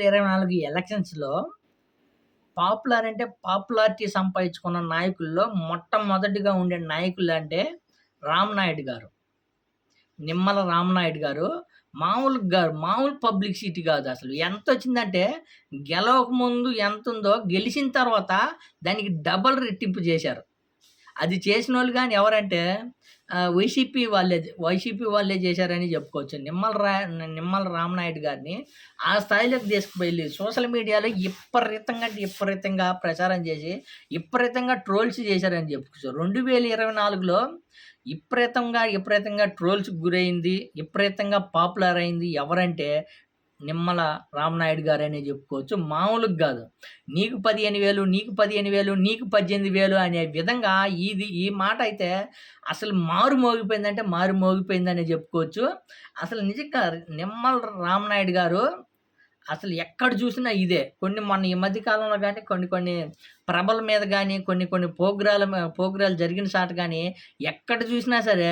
2024 ఎలక్షన్స్‌లో పాపులారిటీ సంపాదించుకున్న నాయకుల్లో మొట్టమొదటిగా ఉండే నాయకులంటే రామనాయుడు గారు. నిమ్మల రామనాయుడు గారు మామూలు పబ్లిసిటీ కాదు అసలు. ఎంతొచ్చిందంటే గెలవకముందు ఎంతుందో గెలిచిన తర్వాత దానికి డబల్ రెట్టింపు చేశారు. అది చేసినోళ్ళు గాని ఎవరంటే వైసీపీ వాళ్ళే చేశారని చెప్పుకోవచ్చు. నిమ్మల రామనాయుడు గారిని ఆ స్థాయిలోకి తీసుకువెళ్ళి సోషల్ మీడియాలో విపరీతంగా ప్రచారం చేసి విపరీతంగా ట్రోల్స్ చేశారని చెప్పుకోవచ్చు. 2024లో విపరీతంగా ట్రోల్స్‌కి గురైంది. విపరీతంగా పాపులర్ అయింది ఎవరంటే నిమ్మల రామనాయుడు గారనే చెప్పుకోవచ్చు. మామూలుగా గాదు. నీకు 15,000 నీకు 15,000 నీకు 18,000 అనే విధంగా ఈ మాట అయితే అసలు మారుమోగిపోయిందనే చెప్పుకోవచ్చు. అసలు నిజంగా నిమ్మల రామనాయుడు గారు అసలు ఎక్కడ చూసినా ఇదే. మొన్న ఈ మధ్య కాలంలో గానీ కొన్ని ప్రభల మీద గానీ, కొన్ని ప్రోగ్రాలు జరిగిన చాట గానీ, ఎక్కడ చూసినా సరే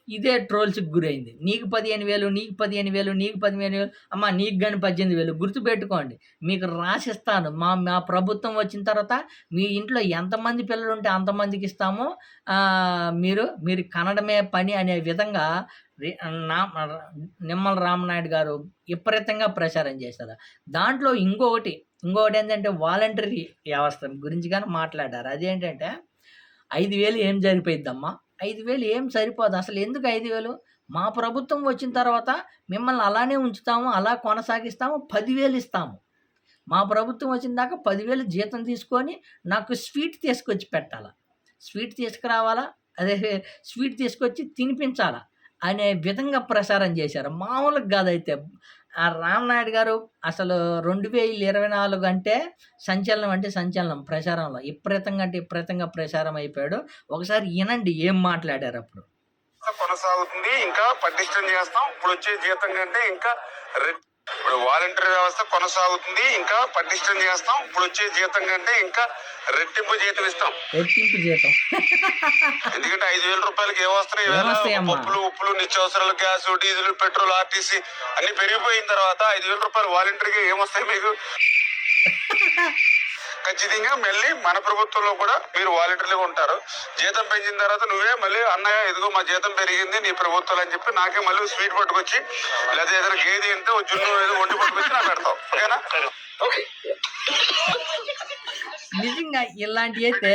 ఇదే ట్రోల్స్‌కి గురైంది. నీకు 15,000 నీకు 15,000 నీకు 15,000 అమ్మా నీకు గాని 18,000 గుర్తుపెట్టుకోండి. మీకు రాసిస్తాను. మా ప్రభుత్వం వచ్చిన తర్వాత మీ ఇంట్లో ఎంతమంది పిల్లలుంటే అంతమందికి ఇస్తాము. మీరు కనడమే పని అనే విధంగా రి నా నిమ్మల రామనాయుడు గారు విపరీతంగా ప్రచారం చేశారు. దాంట్లో ఇంకొకటేంటంటే వాలంటరీ వ్యవస్థ గురించి గాని మాట్లాడారు. అదేంటంటే 5,000 ఏం సరిపోయిద్దమ్మా? 5,000 ఏం సరిపోదు. అసలు ఎందుకు 5,000? మా ప్రభుత్వం వచ్చిన తర్వాత మిమ్మల్ని అలానే ఉంచుతాము, అలా కొనసాగిస్తాము, 10,000 ఇస్తాము. మా ప్రభుత్వం వచ్చిన దాకా 10,000 జీతం తీసుకొని నాకు స్వీట్ తీసుకొచ్చి పెట్టాలా. స్వీట్ తీసుకురావాలా, అదే స్వీట్ తీసుకొచ్చి తినిపించాలా అనే విధంగా ప్రచారం చేశారు. మామూలుగా గాదైతే. ఆ రామనాయుడు గారు అసలు 2024 అంటే సంచలనం ప్రచారంలో. విపరీతంగా ప్రచారం అయిపోయాడు. ఒకసారి ఇనండి ఏం మాట్లాడారప్పుడు. కొనసాగుతుంది, ఇంకా పటిష్టం చేస్తాం. ఇప్పుడు వచ్చే జీతం కంటే ఇంకా ఇప్పుడు వాలంటరీ వ్యవస్థ కొనసాగుతుంది, ఇంకా పటిష్టం చేస్తాం. ఇప్పుడు వచ్చే జీతం కంటే ఇంకా రెట్టింపు జీతం ఇస్తాం. ఎందుకంటే 5,000 రూపాయలకి ఏమొస్తున్నాయి? పప్పులు, ఉప్పులు, నిత్యావసరాలు, గ్యాస్, డీజిల్, పెట్రోల్, ఆర్టీసీ అన్ని పెరిగిపోయిన తర్వాత 5,000 రూపాయలు వాలంటరీగా ఏమొస్తాయి మీకు? ఖచ్చితంగా మళ్ళీ మన ప్రభుత్వంలో కూడా మీరు వాలంటీర్లుగా ఉంటారు. జీతం పెంచిన తర్వాత నువ్వే మళ్ళీ అన్నయ్య ఇదిగో మా జీతం పెరిగింది నీ ప్రభుత్వాలు అని చెప్పి నాకే మళ్ళీ స్వీట్ పట్టుకొచ్చి లేదా ఏదైనా గేది అంటే జున్ను ఏదో వండి పట్టుకొచ్చి నాకు పెడతావు. ఓకేనా? నిజంగా ఇలాంటివి అయితే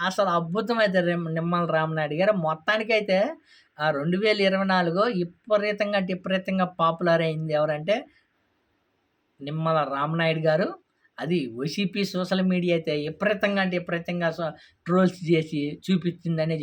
అసలు అద్భుతం అయితే నిమ్మల రామనాయుడు గారు. మొత్తానికైతే 2024 విపరీతంగా పాపులర్ అయింది ఎవరంటే నిమ్మల రామనాయుడు గారు. అది వైసీపీ సోషల్ మీడియా అయితే విపరీతంగా ట్రోల్స్ చేసి చూపించిందనే